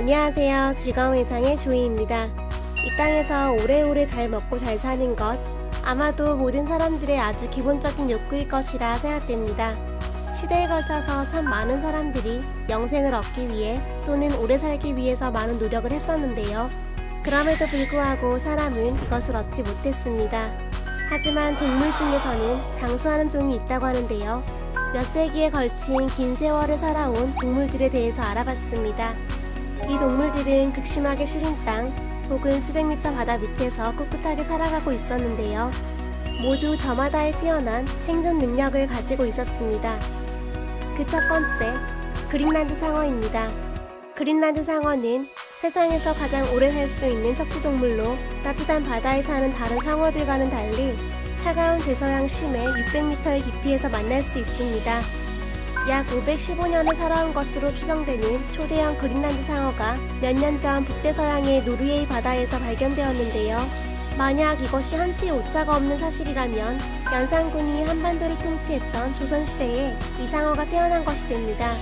안녕하세요. 즐거운 일상의 조이입니다. 이 땅에서 오래오래 잘 먹고 잘 사는 것, 아마도 모든 사람들의 아주 기본적인 욕구일 것이라 생각됩니다. 시대에 걸쳐서 참 많은 사람들이 영생을 얻기 위해 또는 오래 살기 위해서 많은 노력을 했었는데요. 그럼에도 불구하고 사람은 이것을 얻지 못했습니다. 하지만 동물 중에서는 장수하는 종이 있다고 하는데요. 몇 세기에 걸친 긴 세월을 살아온 동물들에 대해서 알아봤습니다. 이 동물들은 극심하게 시린 땅 혹은 수백 미터 바다 밑에서 꿋꿋하게 살아가고 있었는데요. 모두 저마다의 뛰어난 생존 능력을 가지고 있었습니다. 그 첫 번째, 그린란드 상어입니다. 그린란드 상어는 세상에서 가장 오래 살 수 있는 척추동물로 따뜻한 바다에 사는 다른 상어들과는 달리 차가운 대서양 심해 600m의 깊이에서 만날 수 있습니다. 약 515년을 살아온 것으로 추정되는 초대형 그린란드 상어가 몇 년 전 북대서양의 노르웨이 바다에서 발견되었는데요. 만약 이것이 한치의 오차가 없는 사실이라면 연산군이 한반도를 통치했던 조선시대에 이 상어가 태어난 것이 됩니다.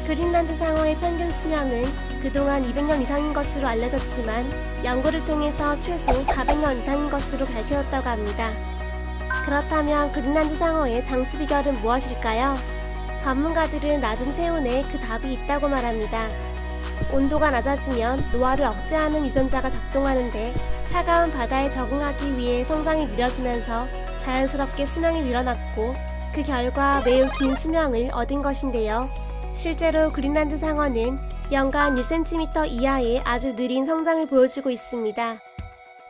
그린란드 상어의 평균 수명은 그동안 200년 이상인 것으로 알려졌지만 연구를 통해서 최소 400년 이상인 것으로 밝혀졌다고 합니다. 그렇다면 그린란드 상어의 장수 비결은 무엇일까요? 전문가들은 낮은 체온에 그 답이 있다고 말합니다. 온도가 낮아지면 노화를 억제하는 유전자가 작동하는데 차가운 바다에 적응하기 위해 성장이 느려지면서 자연스럽게 수명이 늘어났고 그 결과 매우 긴 수명을 얻은 것인데요. 실제로 그린란드 상어는 연간 1cm 이하의 아주 느린 성장을 보여주고 있습니다.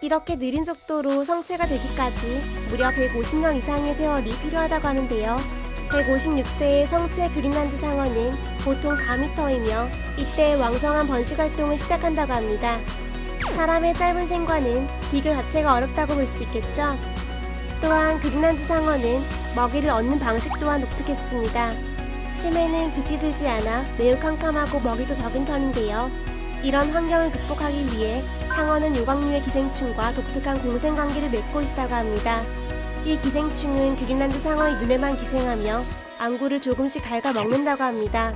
이렇게 느린 속도로 성체가 되기까지 무려 150년 이상의 세월이 필요하다고 하는데요. 156세의 성체 그린란드 상어는 보통 4m이며 이때 왕성한 번식 활동을 시작한다고 합니다. 사람의 짧은 생과는 비교 자체가 어렵다고 볼 수 있겠죠. 또한 그린란드 상어는 먹이를 얻는 방식 또한 독특했습니다. 심해는 빛이 들지 않아 매우 캄캄하고 먹이도 적은 편인데요. 이런 환경을 극복하기 위해 상어는 요강류의 기생충과 독특한 공생관계를 맺고 있다고 합니다. 이 기생충은 그린란드 상어의 눈에만 기생하며 안구를 조금씩 갉아 먹는다고 합니다.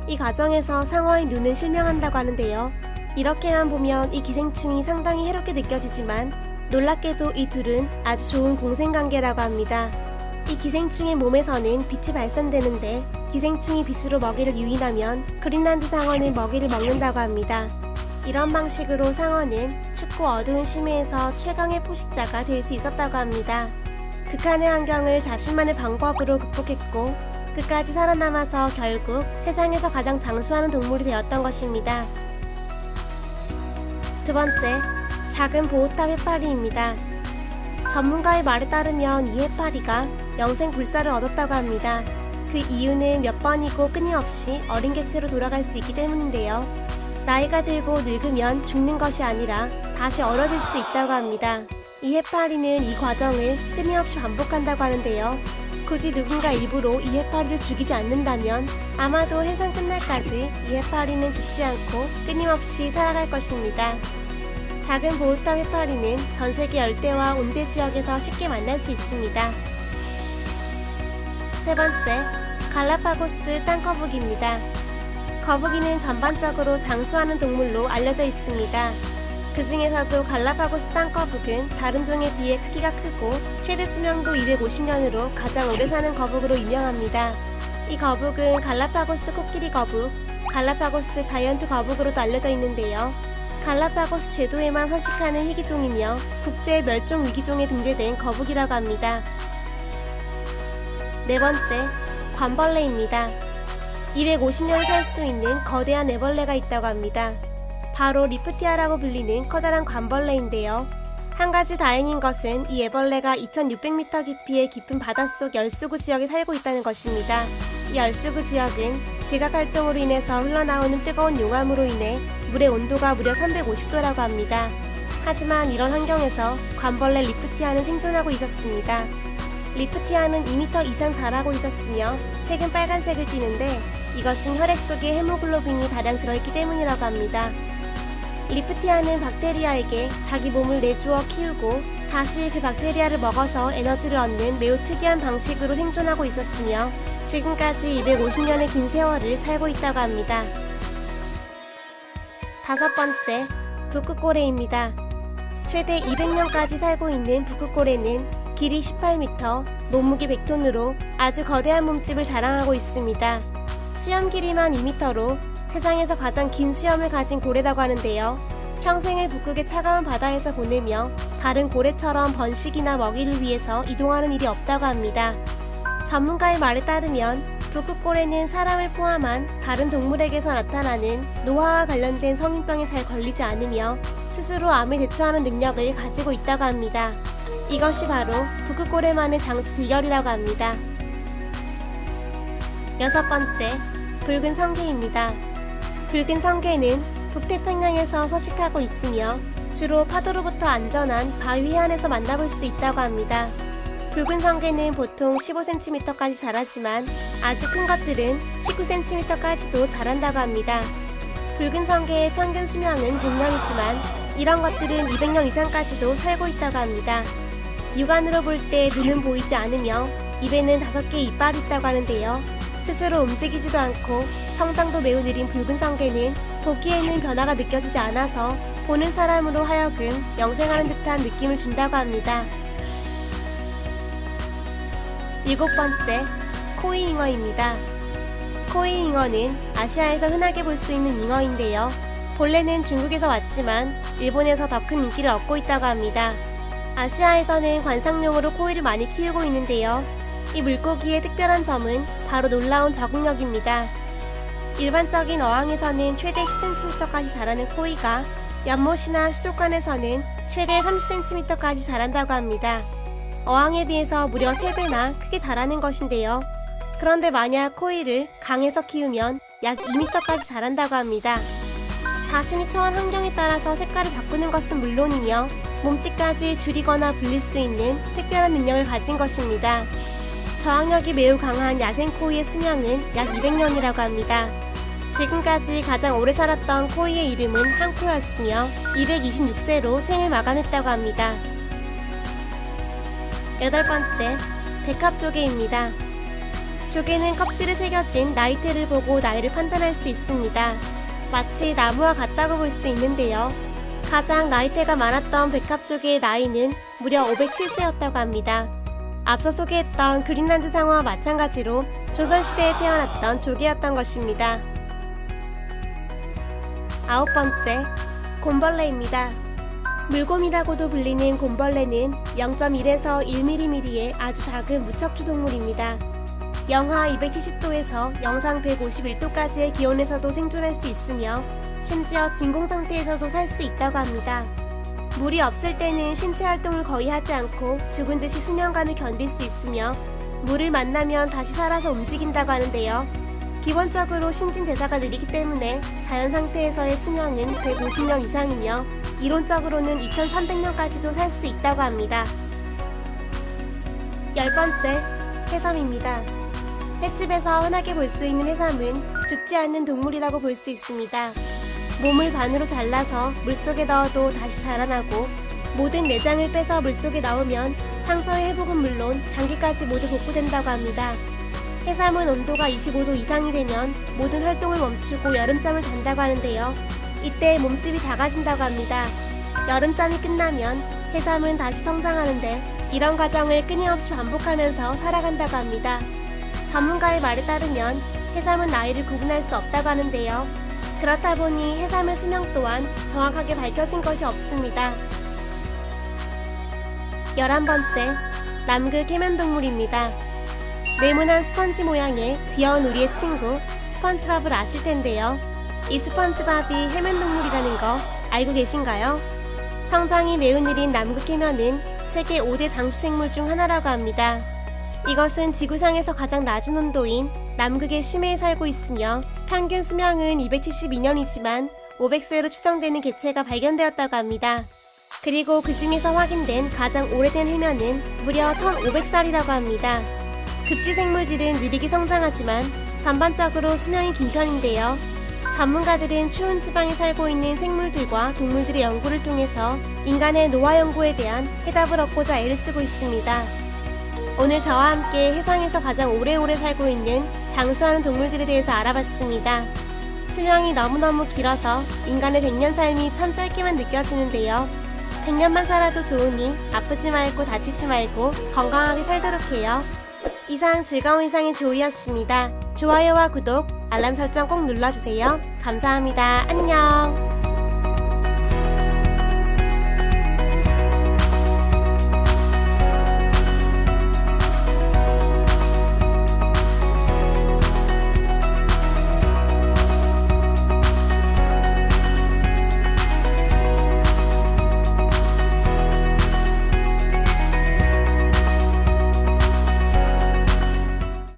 이 과정에서 상어의 눈은 실명한다고 하는데요. 이렇게만 보면 이 기생충이 상당히 해롭게 느껴지지만 놀랍게도 이 둘은 아주 좋은 공생관계라고 합니다. 이 기생충의 몸에서는 빛이 발산되는데 기생충이 빛으로 먹이를 유인하면 그린란드 상어는 먹이를 먹는다고 합니다. 이런 방식으로 상어는 춥고 어두운 심해에서 최강의 포식자가 될 수 있었다고 합니다. 극한의 환경을 자신만의 방법으로 극복했고 끝까지 살아남아서 결국 세상에서 가장 장수하는 동물이 되었던 것입니다. 두 번째, 작은 보호탑 해파리입니다. 전문가의 말에 따르면 이 해파리가 영생 불사를 얻었다고 합니다. 그 이유는 몇 번이고 끊임없이 어린 개체로 돌아갈 수 있기 때문인데요. 나이가 들고 늙으면 죽는 것이 아니라 다시 어려질 수 있다고 합니다. 이 해파리는 이 과정을 끊임없이 반복한다고 하는데요. 굳이 누군가 일부러 이 해파리를 죽이지 않는다면 아마도 해상 끝날까지 이 해파리는 죽지 않고 끊임없이 살아갈 것입니다. 작은 보호탑 해파리는 전세계 열대와 온대 지역에서 쉽게 만날 수 있습니다. 세 번째, 갈라파고스 땅거북이입니다. 거북이는 전반적으로 장수하는 동물로 알려져 있습니다. 그 중에서도 갈라파고스 땅거북은 다른 종에 비해 크기가 크고 최대 수명도 250년으로 가장 오래 사는 거북으로 유명합니다. 이 거북은 갈라파고스 코끼리 거북, 갈라파고스 자이언트 거북으로도 알려져 있는데요. 갈라파고스 제도에만 서식하는 희귀종이며 국제 멸종 위기종에 등재된 거북이라고 합니다. 네 번째, 관벌레입니다. 250년 살 수 있는 거대한 애벌레가 있다고 합니다. 바로 리프티아라고 불리는 커다란 관벌레인데요. 한 가지 다행인 것은 이 애벌레가 2600m 깊이의 깊은 바닷속 열수구 지역에 살고 있다는 것입니다. 이 열수구 지역은 지각활동으로 인해서 흘러나오는 뜨거운 용암으로 인해 물의 온도가 무려 350도라고 합니다. 하지만 이런 환경에서 관벌레 리프티아는 생존하고 있었습니다. 리프티아는 2m 이상 자라고 있었으며 색은 빨간색을 띠는데 이것은 혈액 속에 헤모글로빈이 다량 들어있기 때문이라고 합니다. 리프티아는 박테리아에게 자기 몸을 내주어 키우고 다시 그 박테리아를 먹어서 에너지를 얻는 매우 특이한 방식으로 생존하고 있었으며 지금까지 250년의 긴 세월을 살고 있다고 합니다. 다섯 번째, 북극고래입니다. 최대 200년까지 살고 있는 북극고래는 길이 18m, 몸무게 100톤으로 아주 거대한 몸집을 자랑하고 있습니다. 수염 길이만 2m로 세상에서 가장 긴 수염을 가진 고래라고 하는데요. 평생을 북극의 차가운 바다에서 보내며 다른 고래처럼 번식이나 먹이를 위해서 이동하는 일이 없다고 합니다. 전문가의 말에 따르면 북극고래는 사람을 포함한 다른 동물에게서 나타나는 노화와 관련된 성인병에 잘 걸리지 않으며 스스로 암에 대처하는 능력을 가지고 있다고 합니다. 이것이 바로 북극고래만의 장수 비결이라고 합니다. 여섯 번째, 붉은 성게입니다. 붉은 성게는 북태평양에서 서식하고 있으며 주로 파도로부터 안전한 바위 해안에서 만나볼 수 있다고 합니다. 붉은 성게는 보통 15cm까지 자라지만 아주 큰 것들은 19cm까지도 자란다고 합니다. 붉은 성게의 평균 수명은 100년이지만 이런 것들은 200년 이상까지도 살고 있다고 합니다. 육안으로 볼 때 눈은 보이지 않으며 입에는 5개의 이빨이 있다고 하는데요. 스스로 움직이지도 않고 성장도 매우 느린 붉은 성게는 보기에는 변화가 느껴지지 않아서 보는 사람으로 하여금 영생하는 듯한 느낌을 준다고 합니다. 일곱 번째, 코이잉어입니다. 코이잉어는 아시아에서 흔하게 볼 수 있는 잉어인데요. 본래는 중국에서 왔지만 일본에서 더 큰 인기를 얻고 있다고 합니다. 아시아에서는 관상용으로 코이를 많이 키우고 있는데요. 이 물고기의 특별한 점은 바로 놀라운 적응력입니다. 일반적인 어항에서는 최대 10cm까지 자라는 코이가 연못이나 수족관에서는 최대 30cm까지 자란다고 합니다. 어항에 비해서 무려 3배나 크게 자라는 것인데요. 그런데 만약 코이를 강에서 키우면 약 2m까지 자란다고 합니다. 자신이 처한 환경에 따라서 색깔을 바꾸는 것은 물론이며 몸집까지 줄이거나 불릴 수 있는 특별한 능력을 가진 것입니다. 저항력이 매우 강한 야생 코이의 수명은 약 200년이라고 합니다. 지금까지 가장 오래 살았던 코이의 이름은 한코였으며 226세로 생을 마감했다고 합니다. 여덟 번째, 백합조개입니다. 조개는 껍질에 새겨진 나이테를 보고 나이를 판단할 수 있습니다. 마치 나무와 같다고 볼 수 있는데요. 가장 나이테가 많았던 백합조개의 나이는 무려 507세였다고 합니다. 앞서 소개했던 그린란드 상어와 마찬가지로 조선시대에 태어났던 조개였던 것입니다. 아홉 번째, 곰벌레입니다. 물곰이라고도 불리는 곰벌레는 0.1에서 1mm의 아주 작은 무척추 동물입니다. 영하 270도에서 영상 151도까지의 기온에서도 생존할 수 있으며 심지어 진공 상태에서도 살 수 있다고 합니다. 물이 없을 때는 신체 활동을 거의 하지 않고 죽은 듯이 수년간을 견딜 수 있으며 물을 만나면 다시 살아서 움직인다고 하는데요. 기본적으로 신진대사가 느리기 때문에 자연 상태에서의 수명은 150년 이상이며 이론적으로는 2300년까지도 살 수 있다고 합니다. 열 번째, 해삼입니다. 횟집에서 흔하게 볼 수 있는 해삼은 죽지 않는 동물이라고 볼 수 있습니다. 몸을 반으로 잘라서 물속에 넣어도 다시 자라나고 모든 내장을 빼서 물속에 넣으면 상처의 회복은 물론 장기까지 모두 복구된다고 합니다. 해삼은 온도가 25도 이상이 되면 모든 활동을 멈추고 여름잠을 잔다고 하는데요. 이때 몸집이 작아진다고 합니다. 여름잠이 끝나면 해삼은 다시 성장하는데 이런 과정을 끊임없이 반복하면서 살아간다고 합니다. 전문가의 말에 따르면 해삼은 나이를 구분할 수 없다고 하는데요. 그렇다 보니 해삼의 수명 또한 정확하게 밝혀진 것이 없습니다. 11번째, 남극 해면동물입니다. 네모난 스펀지 모양의 귀여운 우리의 친구 스펀지밥을 아실 텐데요. 이 스펀지밥이 해면동물이라는 거 알고 계신가요? 성장이 매우 느린 남극 해면은 세계 5대 장수생물 중 하나라고 합니다. 이것은 지구상에서 가장 낮은 온도인 남극의 심해에 살고 있으며 평균 수명은 272년이지만 500세로 추정되는 개체가 발견되었다고 합니다. 그리고 그 중에서 확인된 가장 오래된 해면은 무려 1500살이라고 합니다. 극지 생물들은 느리게 성장하지만 전반적으로 수명이 긴 편인데요. 전문가들은 추운 지방에 살고 있는 생물들과 동물들의 연구를 통해서 인간의 노화 연구에 대한 해답을 얻고자 애를 쓰고 있습니다. 오늘 저와 함께 해상에서 가장 오래오래 살고 있는 장수하는 동물들에 대해서 알아봤습니다. 수명이 너무너무 길어서 인간의 100년 삶이 참 짧게만 느껴지는데요. 100년만 살아도 좋으니 아프지 말고 다치지 말고 건강하게 살도록 해요. 이상 즐거운 일상의 조이였습니다. 좋아요와 구독, 알람 설정 꼭 눌러주세요. 감사합니다. 안녕.